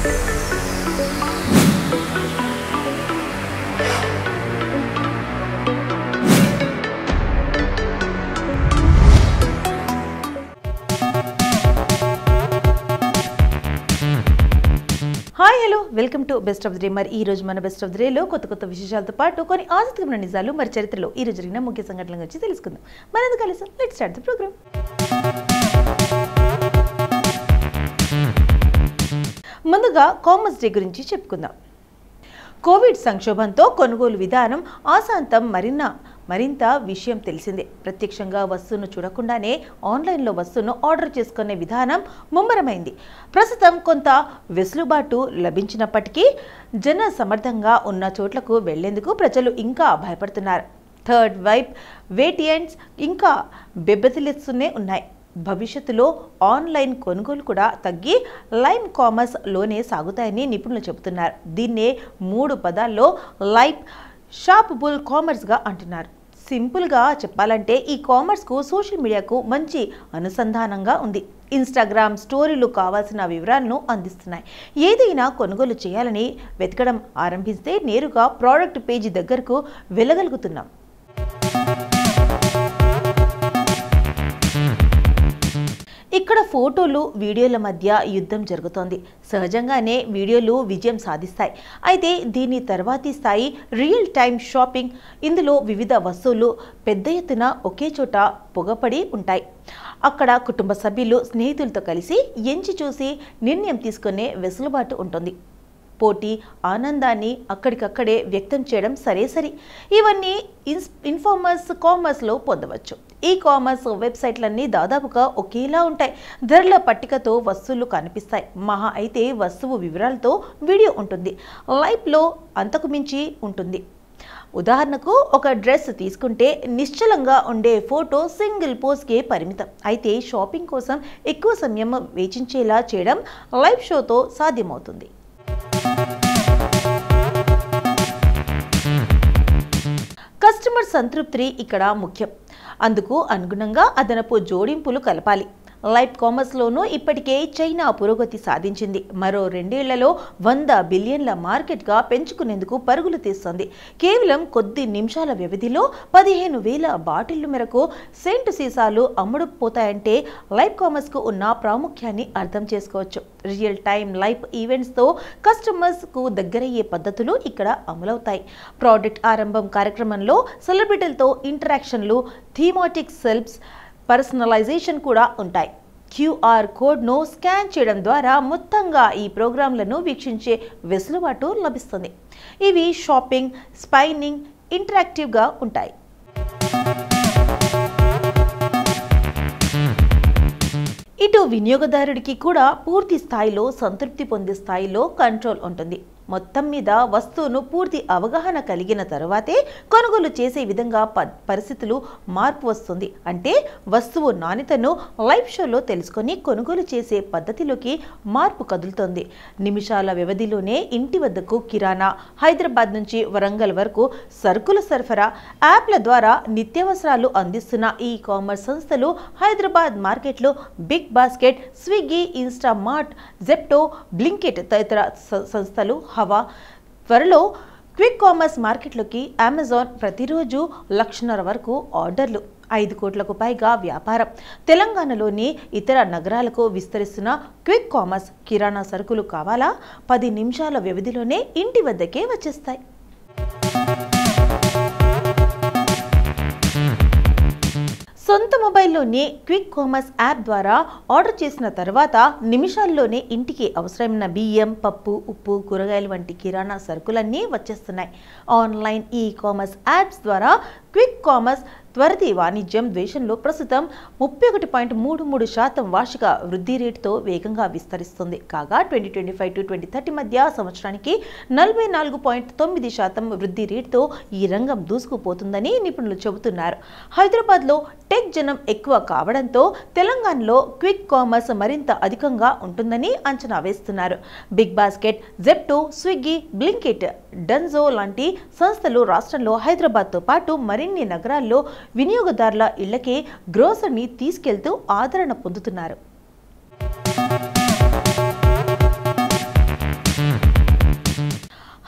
Hi hello welcome to best of the day. మరి ఈ రోజు మన బెస్ట్ ఆఫ్ ది డే లో కొత్త విశేషాలతో పాటు కొన్ని ఆసక్తికరమైన నిజాలు మరి చరిత్రలో ఈ రోజు జరిగిన ముఖ్య సంఘటనల గురించి తెలుసుకుందాం. మరింత కలిసి లెట్స్ స్టార్ట్ ది ప్రోగ్రామ్. ముందుగా కామర్స్ డే గురించి చెప్పుకుందాం. కోవిడ్ సంక్షోభంతో కొనుగోలు విధానం ఆశాంతం మరింత విషయం తెలిసిందే. ప్రత్యక్షంగా వస్తువును చూడకుండానే ఆన్లైన్లో వస్తువును ఆర్డర్ చేసుకునే విధానం ముమ్మరమైంది. ప్రస్తుతం కొంత వెసులుబాటు లభించినప్పటికీ జన సమర్థంగా ఉన్న చోట్లకు వెళ్లేందుకు ప్రజలు ఇంకా భయపడుతున్నారు. థర్డ్ వైప్ వేరియంట్స్ ఇంకా బెబ్బతిలిస్తూనే ఉన్నాయి. భవిష్యత్తులో ఆన్లైన్ కొనుగోలు కూడా తగ్గి లైవ్ కామర్స్ లోనే సాగుతాయని నిపుణులు చెబుతున్నారు. దీన్నే 3 పదాల్లో లైవ్ షాపబుల్ కామర్స్గా అంటున్నారు. సింపుల్గా చెప్పాలంటే ఈ కామర్స్కు సోషల్ మీడియాకు మంచి అనుసంధానంగా ఉంది. ఇన్స్టాగ్రామ్ స్టోరీలు కావాల్సిన వివరాలను అందిస్తున్నాయి. ఏదైనా కొనుగోలు చేయాలని వెతకడం ఆరంభిస్తే నేరుగా ప్రోడక్ట్ పేజీ దగ్గరకు వెళ్ళగలుగుతున్నాం. ఇక్కడ ఫోటోలు వీడియోల మధ్య యుద్ధం జరుగుతోంది. సహజంగానే వీడియోలు విజయం సాధిస్తాయి. అయితే దీని తర్వాతి స్థాయి రియల్ టైమ్ షాపింగ్. ఇందులో వివిధ వస్తువులు పెద్ద ఎత్తున ఒకే చోట పొగపడి ఉంటాయి. అక్కడ కుటుంబ సభ్యులు స్నేహితులతో కలిసి ఎంచి చూసి నిర్ణయం తీసుకునే వెసులుబాటు ఉంటుంది. పోటీ ఆనందాన్ని అక్కడికక్కడే వ్యక్తం చేయడం సరే. ఇవన్నీ కామర్స్లో పొందవచ్చు. ఈ కామర్స్ వెబ్సైట్లన్నీ దాదాపుగా ఒకేలా ఉంటాయి. ధరల పట్టికతో వస్తువులు కనిపిస్తాయి. మహా అయితే వస్తువు వివరాలతో వీడియో ఉంటుంది. లైవ్లో అంతకు మించి ఉంటుంది. ఉదాహరణకు ఒక డ్రెస్ తీసుకుంటే నిశ్చలంగా ఉండే ఫోటో సింగిల్ పోస్ట్కే పరిమితం. అయితే షాపింగ్ కోసం ఎక్కువ సమయం వేచించేలా చేయడం లైవ్ షోతో సాధ్యమవుతుంది. కస్టమర్ సంతృప్తి ఇక్కడ ముఖ్యం. అందుకు అనుగుణంగా అదనపు జోడింపులు కలపాలి. లైవ్ కామర్స్లోనూ ఇప్పటికే చైనా పురోగతి సాధించింది. మరో 2 ఏళ్లలో 100 బిలియన్ల మార్కెట్గా పెంచుకునేందుకు పరుగులు తీస్తోంది. కేవలం కొద్ది నిమిషాల వ్యవధిలో 15,000 బాటిళ్ల మేరకు సెంటు సీసాలు అమ్ముడుపోతాయంటే లైవ్ కామర్స్కు ఉన్న ప్రాముఖ్యాన్ని అర్థం చేసుకోవచ్చు. రియల్ టైమ్ లైవ్ ఈవెంట్స్తో కస్టమర్స్కు దగ్గరయ్యే పద్ధతులు ఇక్కడ అమలవుతాయి. ప్రోడక్ట్ ఆరంభం కార్యక్రమంలో సెలబ్రిటీలతో ఇంటరాక్షన్లు, థీమాటిక్ సెల్ఫ్స్, పర్సనలైజేషన్ కూడా ఉంటాయి. క్యూఆర్ కోడ్ను స్కాన్ చేయడం ద్వారా మొత్తంగా ఈ ప్రోగ్రాంలను వీక్షించే వెసులుబాటు లభిస్తుంది. ఇవి షాపింగ్, స్పైనింగ్ ఇంటరాక్టివ్గా ఉంటాయి. ఇటు వినియోగదారుడికి కూడా పూర్తి స్థాయిలో సంతృప్తి పొందే స్థాయిలో కంట్రోల్ ఉంటుంది. మొత్తం మీద వస్తువును పూర్తి అవగాహన కలిగిన తరువాతే కొనుగోలు చేసే విధంగా పరిస్థితులు మార్పు వస్తుంది. అంటే వస్తువు నాణ్యతను లైవ్ షోలో తెలుసుకొని కొనుగోలు చేసే పద్ధతిలోకి మార్పు కదులుతోంది. నిమిషాల వ్యవధిలోనే ఇంటి వద్దకు కిరాణా, హైదరాబాద్ నుంచి వరంగల్ వరకు సరుకుల సరఫరా, యాప్ల ద్వారా నిత్యావసరాలు అందిస్తున్న ఈ కామర్స్ సంస్థలు హైదరాబాద్ మార్కెట్లో big basket, Swiggy, Instamart, Zepto, Blinkit తదితర సంస్థలు హవా. త్వరలో క్విక్ కామర్స్ మార్కెట్లోకి అమెజాన్. ప్రతిరోజు 1,50,000 వరకు ఆర్డర్లు, 5 కోట్లకు పైగా వ్యాపారం. తెలంగాణలోని ఇతర నగరాలకు విస్తరిస్తున్న క్విక్ కామర్స్. కిరాణా సరుకులు కావాలా? 10 నిమిషాల వ్యవధిలోనే ఇంటి వద్దకే వచ్చేస్తాయి. సొంత మొబైల్లోనే క్విక్ కామర్స్ యాప్ ద్వారా ఆర్డర్ చేసిన తర్వాత నిమిషాల్లోనే ఇంటికి అవసరమైన బియ్యం, పప్పు, ఉప్పు, కూరగాయలు వంటి కిరాణా సరుకులన్నీ వచ్చేస్తున్నాయి. ఆన్లైన్ ఈ కామర్స్ యాప్స్ ద్వారా క్విక్ కామర్స్ త్వరిత వాణిజ్యం దేశంలో ప్రస్తుతం 31.33% వార్షిక వృద్ధి రేటుతో వేగంగా విస్తరిస్తుంది. కాగా 2025 to 2030 మధ్య సంవత్సరానికి 44.9% వృద్ధి రేటుతో ఈ రంగం దూసుకుపోతుందని నిపుణులు చెబుతున్నారు. హైదరాబాద్లో టెక్ జనం ఎక్కువ కావడంతో తెలంగాణలో క్విక్ కామర్స్ మరింత అధికంగా ఉంటుందని అంచనా వేస్తున్నారు. Big basket, Zepto, Swiggy, Blinkit, Dunzo లాంటి సంస్థలు రాష్ట్రంలో హైదరాబాద్తో పాటు మరిన్ని నగరాల్లో వినియోగదారుల ఇళ్లకే గ్రోసరీని తీసుకెళ్తూ ఆదరణ పొందుతున్నారు.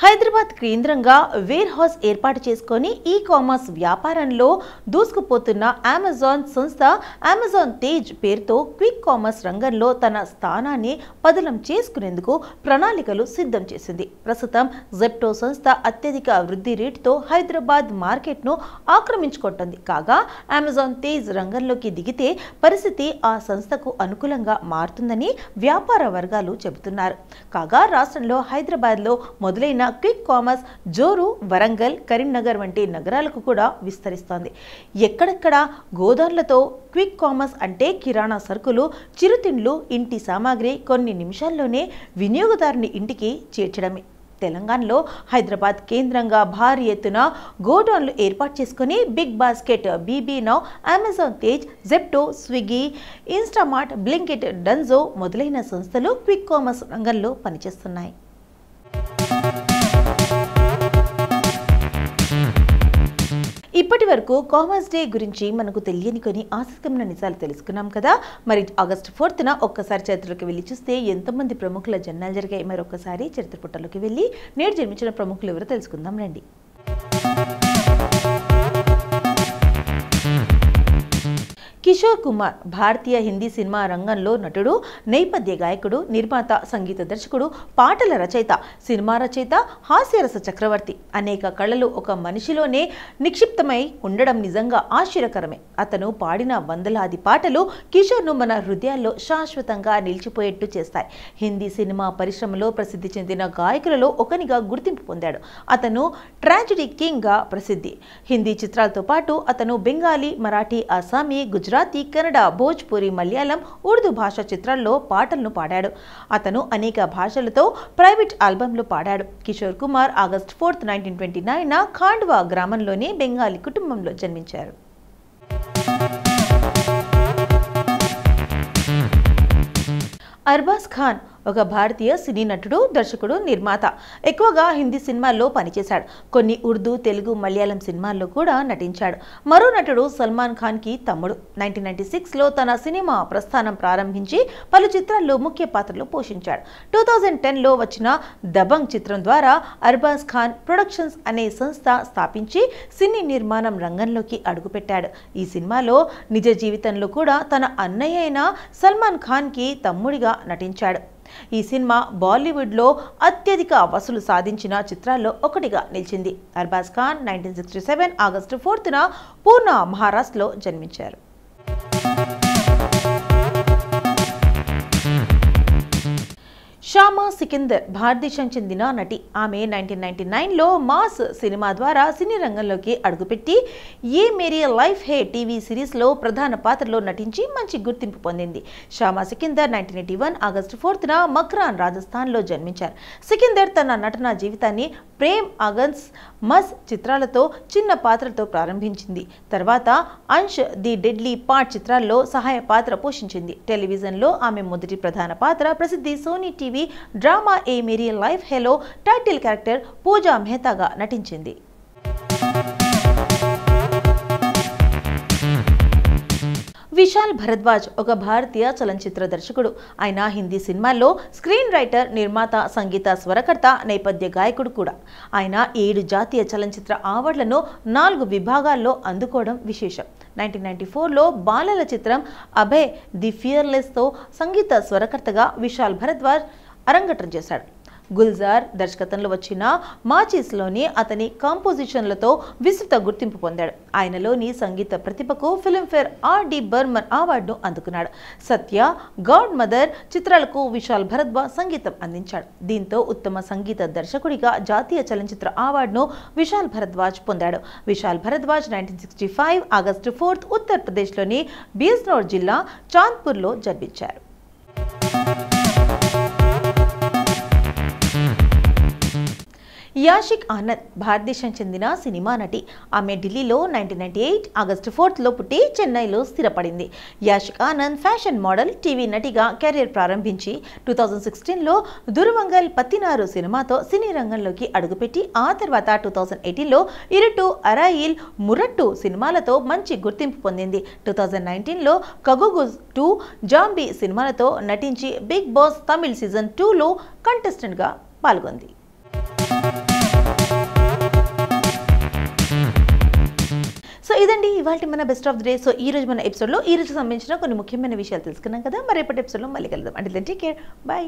హైదరాబాద్ కేంద్రంగా వేర్ హౌస్ ఏర్పాటు చేసుకొని ఈ కామర్స్ వ్యాపారంలో దూసుకుపోతున్న అమెజాన్ సంస్థ అమెజాన్ తేజ్ పేరుతో క్విక్ కామర్స్ రంగంలో తన స్థానాన్ని పదిలం చేసుకునేందుకు ప్రణాళికలు సిద్ధం చేసింది. ప్రస్తుతం జెప్టో సంస్థ అత్యధిక వృద్ధి రేటుతో హైదరాబాద్ మార్కెట్ను ఆక్రమించుకుంటుంది. కాగా అమెజాన్ తేజ్ రంగంలోకి దిగితే పరిస్థితి ఆ సంస్థకు అనుకూలంగా మారుతుందని వ్యాపార వర్గాలు చెబుతున్నారు. కాగా రాష్ట్రంలో హైదరాబాద్లో మొదలైన క్విక్ కామర్స్ జోరు వరంగల్, కరీంనగర్ వంటి నగరాలకు కూడా విస్తరిస్తోంది. ఎక్కడెక్కడ గోదాంలతో క్విక్ కామర్స్ అంటే కిరాణా సరుకులు, చిరుతిండ్లు, ఇంటి సామాగ్రి కొన్ని నిమిషాల్లోనే వినియోగదారుని ఇంటికి చేర్చడమే. తెలంగాణలో హైదరాబాద్ కేంద్రంగా భారీ ఎత్తున గోడౌన్లు ఏర్పాటు చేసుకుని big basket, BB now, Amazon తేజ్, Zepto, Swiggy, Instamart, Blinkit, Dunzo మొదలైన సంస్థలు క్విక్ కామర్స్ రంగంలో పనిచేస్తున్నాయి. ఇప్పటి వరకు కామర్స్ డే గురించి మనకు తెలియని కొన్ని ఆసక్తికరమైన నిజాలు తెలుసుకున్నాం కదా. మరి ఆగస్టు 4న ఒక్కసారి చరిత్రలోకి వెళ్ళి చూస్తే ఎంతమంది ప్రముఖుల జన్మాలు జరిగాయి. మరొకసారి చరిత్ర పుటలోకి వెళ్ళి నేడు జన్మించిన ప్రముఖులు ఎవరో తెలుసుకుందాం రండి. కిషోర్ కుమార్ భారతీయ హిందీ సినిమా రంగంలో నటుడు, నేపథ్య గాయకుడు, నిర్మాత, సంగీత దర్శకుడు, పాటల రచయిత, సినిమా రచయిత, హాస్యరస చక్రవర్తి. అనేక కళలు ఒక మనిషిలోనే నిక్షిప్తమై ఉండడం నిజంగా ఆశ్చర్యకరమే. అతను పాడిన వందలాది పాటలు కిషోర్ను మన హృదయాల్లో శాశ్వతంగా నిలిచిపోయేట్టు చేస్తాయి. హిందీ సినిమా పరిశ్రమలో ప్రసిద్ధి చెందిన గాయకులలో ఒకనిగా గుర్తింపు పొందాడు. అతను ట్రాజెడీ కింగ్గా ప్రసిద్ధి. హిందీ చిత్రాలతో పాటు అతను బెంగాలీ, మరాఠీ, అస్సామీ, గుజరాతీ, కన్నడ, భోజ్పురి, మలయాళం, ఉర్దూ భాషా చిత్రాల్లో పాటలను పాడాడు. అతను అనేక భాషలతో ప్రైవేట్ ఆల్బమ్లు పాడాడు. కిషోర్ కుమార్ ఆగస్టు 4, 1929 ఖాండ్వా గ్రామంలోని బెంగాలీ కుటుంబంలో జన్మించారు. అర్బాజ్ ఖాన్ ఒక భారతీయ సినీ నటుడు, దర్శకుడు, నిర్మాత. ఎక్కువగా హిందీ సినిమాల్లో పనిచేశాడు. కొన్ని ఉర్దూ, తెలుగు, మలయాళం సినిమాల్లో కూడా నటించాడు. మరో నటుడు సల్మాన్ ఖాన్కి తమ్ముడు. 1996లో తన సినిమా ప్రస్థానం ప్రారంభించి పలు చిత్రాల్లో ముఖ్య పాత్రలు పోషించాడు. 2010లో వచ్చిన దబంగ్ చిత్రం ద్వారా అర్బాజ్ ఖాన్ ప్రొడక్షన్స్ అనే సంస్థ స్థాపించి సినీ నిర్మాణం రంగంలోకి అడుగుపెట్టాడు. ఈ సినిమాలో నిజ జీవితంలో కూడా తన అన్నయ్య అయిన సల్మాన్ ఖాన్కి తమ్ముడిగా నటించాడు. ఈ సినిమా బాలీవుడ్లో అత్యధిక వసూలు సాధించిన చిత్రాల్లో ఒకటిగా నిలిచింది. అర్బాజ్ ఖాన్ 1967 ఆగస్టు 4న పూనా, మహారాష్ట్రలో జన్మించారు. షామా సికిందర్ భారతదేశం చెందిన నటి. ఆమె 1999లో మాస్ సినిమా ద్వారా సినీ రంగంలోకి అడుగుపెట్టి ఏ మేరీ లైఫ్ హే టీవీ సిరీస్లో ప్రధాన పాత్రలో నటించి మంచి గుర్తింపు పొందింది. షామా సికిందర్ 1981 ఆగస్టు 4న మక్రాన్, రాజస్థాన్లో జన్మించారు. సికిందర్ తన నటనా జీవితాన్ని ప్రేమ్, అగన్స్, మస్ చిత్రాలతో చిన్న పాత్రతో ప్రారంభించింది. తర్వాత అంశ్, ది డెడ్లీ పార్ట్ చిత్రాల్లో సహాయ పాత్ర పోషించింది. టెలివిజన్లో ఆమె మొదటి ప్రధాన పాత్ర ప్రసిద్ధి సోనీ టీవీ డ్రామా ఏ మేరీ లైఫ్ హేలో టైటిల్ క్యారెక్టర్ పూజా మెహతాగా నటించింది. విశాల్ భరద్వాజ్ ఒక భారతీయ చలనచిత్ర దర్శకుడు. ఆయన హిందీ సినిమాల్లో స్క్రీన్ రైటర్, నిర్మాత, సంగీత స్వరకర్త, నేపథ్య గాయకుడు కూడా. ఆయన 7 జాతీయ చలనచిత్ర అవార్డులను 4 విభాగాల్లో అందుకోవడం విశేషం. 1994లో బాలల చిత్రం అభయ్ ది ఫియర్లెస్తో సంగీత స్వరకర్తగా విశాల్ భరద్వాజ్ అరంగేట్రం చేశాడు. గుల్జార్ దర్శకత్వంలో వచ్చిన మాచిస్లోని అతని కాంపోజిషన్లతో విస్తృత గుర్తింపు పొందాడు. ఆయనలోని సంగీత ప్రతిభకు ఫిల్మ్ఫేర్ R.D. బర్మన్ అవార్డును అందుకున్నాడు. సత్య, గాడ్ మదర్ చిత్రాలకు విశాల్ భరద్వాజ్ సంగీతం అందించాడు. దీంతో ఉత్తమ సంగీత దర్శకుడిగా జాతీయ చలనచిత్ర అవార్డును విశాల్ భరద్వాజ్ పొందాడు. విశాల్ భరద్వాజ్ 1965 ఆగస్టు 4 ఉత్తరప్రదేశ్లోని బిజ్నోర్ జిల్లా చాంద్పూర్లో జన్మించారు. యాషిక్ ఆనంద్ భారతదేశం చెందిన సినిమా నటి. ఆమె ఢిల్లీలో 1998 ఆగస్టు 4లో పుట్టి చెన్నైలో స్థిరపడింది. Yashik Anand fashion model, TV నటిగా కెరీర్ ప్రారంభించి 2016లో దుర్వంగల్ పత్తినారు సినిమాతో సినీ రంగంలోకి అడుగుపెట్టి ఆ తర్వాత 2018లో ఇరుటు, అరాయిల్, మురట్టు సినిమాలతో మంచి గుర్తింపు పొందింది. 2019లో కగుగు 2, జాంబీ సినిమాలతో నటించి బిగ్ బాస్ తమిళ్ సీజన్ 2లో కంటెస్టెంట్గా పాల్గొంది. ఇదండి ఇవాల్టి మన best of the day. So ఈ రోజు మన ఎపిసోడ్లో ఈ రోజు సంబంధించిన కొన్ని ముఖ్యమైన విషయాలు తెలుసుకున్నాం కదా. మరి రేపటి ఎపిసోడ్లో మళ్ళీ కలుద్దాం. అంటే టేక్ కేర్, బాయ్.